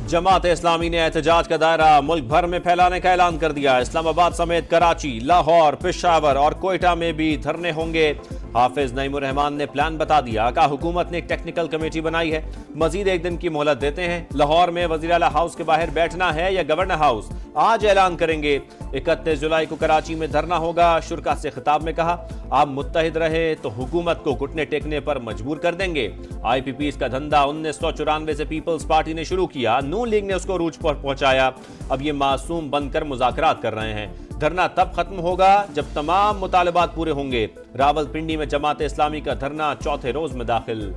जमात इस्लामी ने एहतजाज का दायरा मुल्क भर में फैलाने का ऐलान कर दिया। इस्लामाबाद समेत कराची, लाहौर, पेशावर और कोयटा में भी धरने होंगे। हाफिज नईमुर रहमान ने प्लान बता दिया। कहा हुकूमत ने एक टेक्निकल कमेटी बनाई है, मजीद एक दिन की मोहलत देते हैं। लाहौर में वजीर आला हाउस के बाहर बैठना है या गवर्नर हाउस, आज ऐलान करेंगे। 31 जुलाई को कराची में धरना होगा। शुरा से खिताब में कहा, आप मुत्तहिद रहे तो हुकूमत को घुटने टेकने पर मजबूर कर देंगे। IPPs का धंधा 1994 से पीपल्स पार्टी ने शुरू किया, नून लीग ने उसको रूज पर पहुंचाया। अब ये मासूम बनकर मुज़ाकरात कर रहे हैं। धरना तब खत्म होगा जब तमाम मुतालबात पूरे होंगे। रावलपिंडी में जमात इस्लामी का धरना चौथे रोज में दाखिल।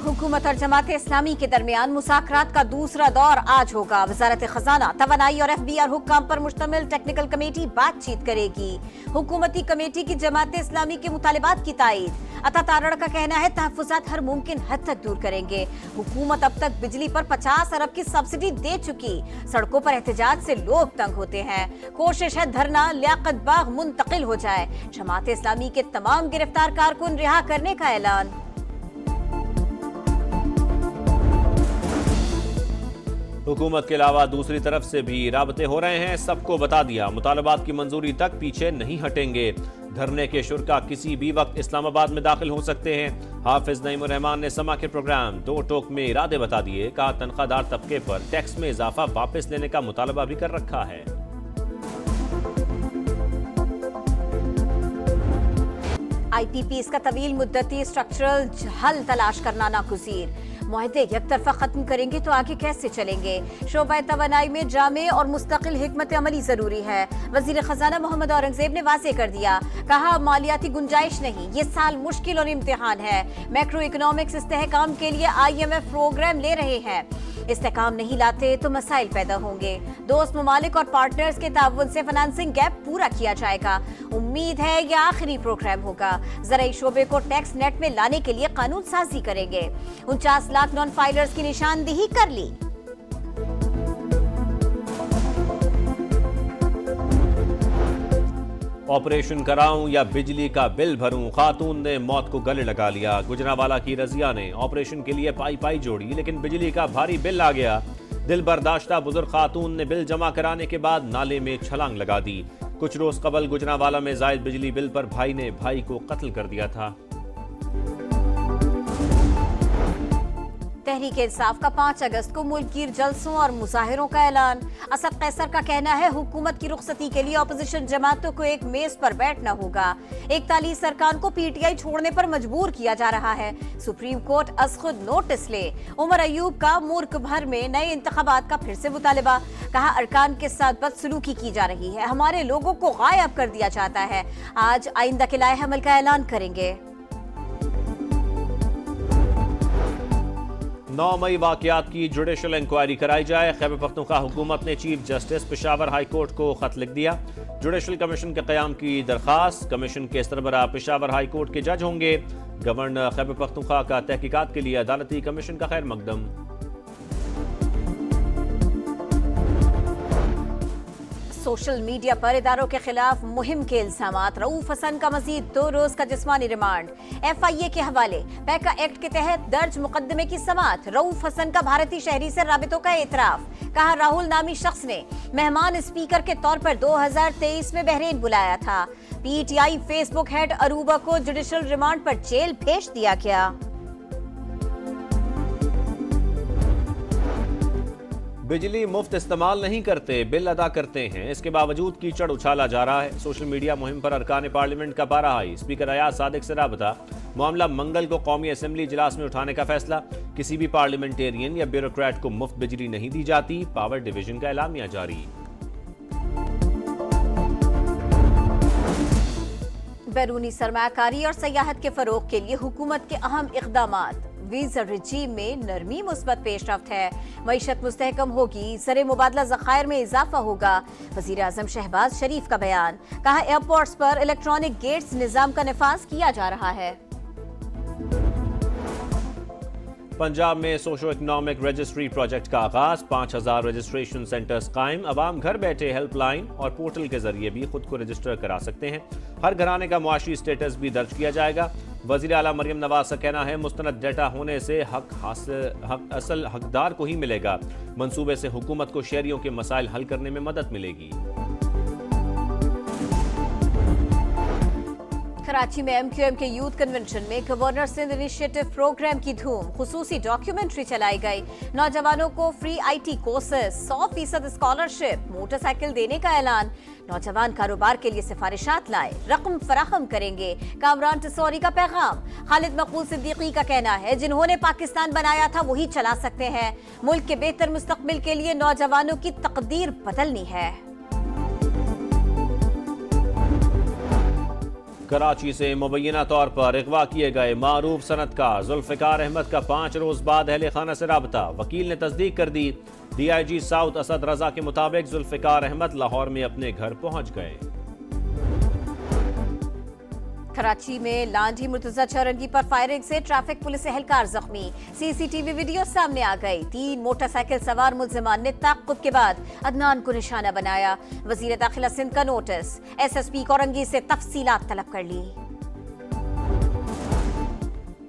हुकूमत और जमात इस्लामी के दरमियान मुज़ाकरात का दूसरा दौर आज होगा। वजारत खजाना, तवानाई और FBR हुक्काम पर मुश्तमिल टेक्निकल कमेटी बातचीत करेगी। हुकूमती कमेटी की जमात इस्लामी के मुतालिबात की तायीद। अता तारड़ का कहना है तहफ़्फ़ुज़ात हर मुमकिन हद तक दूर करेंगे। हुकूमत अब तक बिजली पर 50 अरब की सब्सिडी दे चुकी। सड़कों पर एहतजाज से लोग तंग होते हैं। कोशिश है धरना लियाकत बाग मुंतकिल हो जाए। जमात इस्लामी के तमाम गिरफ्तार कारकुन रिहा करने का ऐलान। हुकूमत के अलावा दूसरी तरफ से भी राबते हो रहे हैं। सबको बता दिया, मुतालबात की मंजूरी तक पीछे नहीं हटेंगे। धरने के शुरका किसी भी वक्त इस्लामाबाद में दाखिल हो सकते हैं। हाफिज नईमुर रहमान ने समा के प्रोग्राम दो टोक में इरादे बता दिए। कहा तनख्वाहदार तबके पर टैक्स में इजाफा वापस लेने का मुतालबा भी कर रखा है। IPPs का तवील मुद्दती स्ट्रक्चरल हल तलाश करना नागुज़ीर। मुआहदे एक तरफा खत्म करेंगे तो आगे कैसे चलेंगे। शोबा तवानाई में जामे और मुस्तकिल हिकमत अमली जरूरी है। वजीर खजाना मोहम्मद औरंगजेब ने वाज़े कर दिया। कहा मालियाती गुंजाइश नहीं, ये साल मुश्किल और इम्तिहान है। मैक्रो इकोनॉमिक्स इस्तेहकाम के लिए IMF प्रोग्राम ले रहे हैं। इस्तेहकाम नहीं लाते तो मसाइल पैदा होंगे। दोस्त ममालिक और पार्टनर्स के ताउन से फाइनेंसिंग गैप पूरा किया जाएगा। उम्मीद है यह आखिरी प्रोग्राम होगा। ज़राई शोबे को टैक्स नेट में लाने के लिए कानून साजी करेंगे। 49 लाख नॉन फाइलर्स की निशानदेही कर ली। ऑपरेशन कराऊं या बिजली का बिल भरूं, खातून ने मौत को गले लगा लिया। गुजरांवाला की रजिया ने ऑपरेशन के लिए पाई पाई जोड़ी, लेकिन बिजली का भारी बिल आ गया। दिल बर्दाश्ता बुजुर्ग खातून ने बिल जमा कराने के बाद नाले में छलांग लगा दी। कुछ रोज कबल गुजरांवाला में जायद बिजली बिल पर भाई ने भाई को कत्ल कर दिया था। तहरीक इंसाफ का 5 अगस्त को मुल्कीर जलसों और मुजाहिरों का ऐलान। असद कैसर का कहना है हुकूमत की रुखसती के लिए अपोजिशन जमातों को एक मेज पर बैठना होगा। 41 सरकार को PTI छोड़ने पर मजबूर किया जा रहा है। सुप्रीम कोर्ट अज खुद नोटिस ले। उमर अयूब का मुल्क भर में नए इंतखाबात का फिर से मुतालबा। कहा अरकान के साथ बदसलूकी की जा रही है, हमारे लोगों को गायब कर दिया जाता है। आज आइंदा के लाए हमल का ऐलान करेंगे। 9 मई वाकयात की जुडिशल इंक्वायरी कराई जाए। खैबर पख्तूनख्वा हुकूमत ने chief justice Peshawar high court को खत लिख दिया। जुडिशल कमीशन के क़याम की दरखास्त। कमीशन के सरबराह पेशावर हाई कोर्ट के जज होंगे। गवर्नर खैबर पख्तूनख्वा का तहकीकात के लिए अदालती कमीशन का खैर मकदम। सोशल मीडिया पर इदारों के खिलाफ मुहिम के इल्जामात। रऊफ हसन का मजीद 2 रोज का जिस्मानी रिमांड। FIA के हवाले। पैका एक्ट के तहत दर्ज मुकदमे की समाअत। रऊफ हसन का भारतीय शहरी से राबितों का एतराफ। कहा राहुल नामी शख्स ने मेहमान स्पीकर के तौर पर 2023 में बहरीन बुलाया था। PTI फेसबुक हेड अरूबा को जुडिशल रिमांड पर जेल भेज दिया गया। बिजली मुफ्त इस्तेमाल नहीं करते, बिल अदा करते हैं। इसके बावजूद कीचड़ उछाला जा रहा है। सोशल मीडिया मुहिम पर अरकान पार्लियामेंट का पारा हाई। स्पीकर अयाज सादिक से राबता। मामला मंगल को कौमी असेंबली इजलास में उठाने का फैसला। किसी भी पार्लियामेंटेरियन या ब्यूरोक्रेट को मुफ्त बिजली नहीं दी जाती। पावर डिवीजन का एलामिया जारी। बैरूनी सरमायाकारी और सयाहत के फरोग के लिए हुकूमत के अहम इक़दामात। वीजा रिजीम में नरमी मुस्बत पेशरफ्त है। मईशत मुस्तहकम होगी, ज़र मुबादला ज़खायर में इजाफा होगा। वज़ीर आज़म शहबाज शरीफ का बयान। कहा एयरपोर्ट्स पर इलेक्ट्रॉनिक गेट्स निज़ाम का नफाज किया जा रहा है। पंजाब में सोशो इकोनॉमिक रजिस्ट्री प्रोजेक्ट का आगाज, 5000 रजिस्ट्रेशन सेंटर्स कायम। अवाम घर बैठे हेल्पलाइन और पोर्टल के जरिए भी खुद को रजिस्टर करा सकते हैं। हर घराने का मुआशी स्टेटस भी दर्ज किया जाएगा। वजीर आला मरियम नवाज का कहना है, मुस्तनद डेटा होने से हक असल हकदार को ही मिलेगा। मंसूबे से हुकूमत को शहरियों के मसाइल हल करने में मदद मिलेगी। कराची में MQM के यूथ कन्वेंशन में गवर्नर सिंध इनिशिएटिव प्रोग्राम की धूम, खुसूसी डॉक्यूमेंट्री चलाई गई। नौजवानों को free IT courses, 100% scholarship, motorcycle देने का ऐलान। नौजवान कारोबार के लिए सिफारिशात लाए, रकम फराहम करेंगे। कामरान टिसौरी का पैगाम। खालिद मकबूल सिद्दीकी का कहना है, जिन्होंने पाकिस्तान बनाया था वही चला सकते हैं। मुल्क के बेहतर मुस्तकबिल के लिए नौजवानों की तकदीर बदलनी है। कराची से मुबैना तौर पर अगवा किए गए मारूफ सनतकार जुल्फिकार अहमद का 5 रोज बाद अहले खाना से राबता। वकील ने तस्दीक कर दी। DIG साउथ असद रजा के मुताबिक जुल्फिकार अहमद लाहौर में अपने घर पहुंच गए। कराची में लांढी मुर्तजा चौरंगी पर फायरिंग से ट्रैफिक पुलिस एहलकार जख्मी। CCTV वीडियो सामने आ गई। 3 मोटरसाइकिल सवार मुल्जिमान ने ताक़ुब के बाद अदनान को निशाना बनाया। वजीर दाखिला सिंध का नोटिस, SSP कोरंगी से तफसीलात तलब कर ली।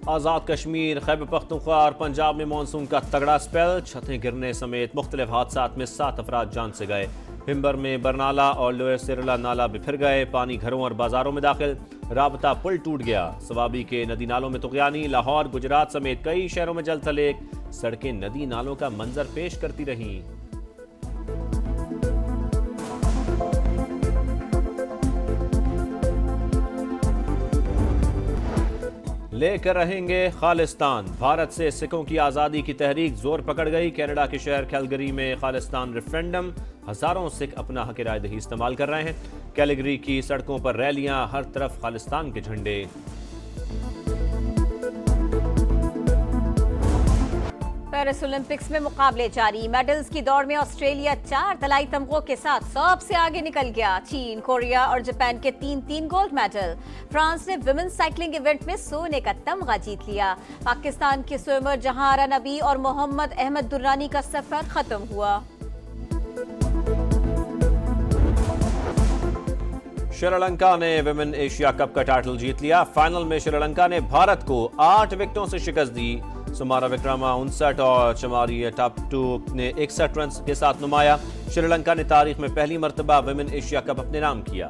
आज़ाद कश्मीर, खैबर पख्तूनख्वा और पंजाब में मानसून का तगड़ा स्पेल। छतें गिरने समेत मुख्तलिफ हादसात में 7 अफराद जान से गए। हिम्बर में बरनाला और लोअर सिरला नाला बिफर गए। पानी घरों और बाजारों में दाखिल। राबता पुल टूट गया। सवाबी के नदी नालों में तुग़यानी। लाहौर, गुजरात समेत कई शहरों में जल थले। सड़कें नदी नालों का मंजर पेश करती रहीं। लेकर रहेंगे खालिस्तान। भारत से सिखों की आज़ादी की तहरीक जोर पकड़ गई। कनाडा के शहर कैलगरी में खालिस्तान रेफरेंडम। हजारों सिख अपना हक राय दही इस्तेमाल कर रहे हैं। कैलगरी की सड़कों पर रैलियां, हर तरफ खालिस्तान के झंडे। पेरिस ओलंपिक्स में मुकाबले जारी। मेडल्स की दौड़ में ऑस्ट्रेलिया 4 तलाई तमगों के साथ सबसे आगे निकल गया। चीन, कोरिया और जापान के 3-3 गोल्ड मेडल। फ्रांस ने विमेंस साइकिलिंग इवेंट में सोने का तमगा जीत लिया। पाकिस्तान के स्विमर जहांआरा नबी और मोहम्मद अहमद दुर्रानी का सफर खत्म हुआ। श्रीलंका ने विमेन एशिया कप का टाइटल जीत लिया। फाइनल में श्रीलंका ने भारत को 8 विकेटों से शिकस्त दी। सुमारा विक्रमा 59 और चमारी टापटू ने 61 रन के साथ नुमाया। श्रीलंका ने तारीख में पहली मर्तबा विमेन एशिया कप अपने नाम किया।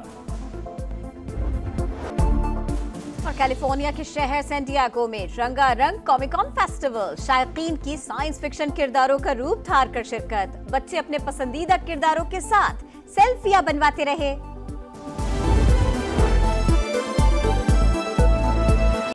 और कैलिफोर्निया के शहर सैन डिएगो में रंगारंग कॉमिक-कॉन फेस्टिवल। शायकीन की साइंस फिक्शन किरदारों का रूप धार कर शिरकत। बच्चे अपने पसंदीदा किरदारों के साथ सेल्फियां बनवाते रहे।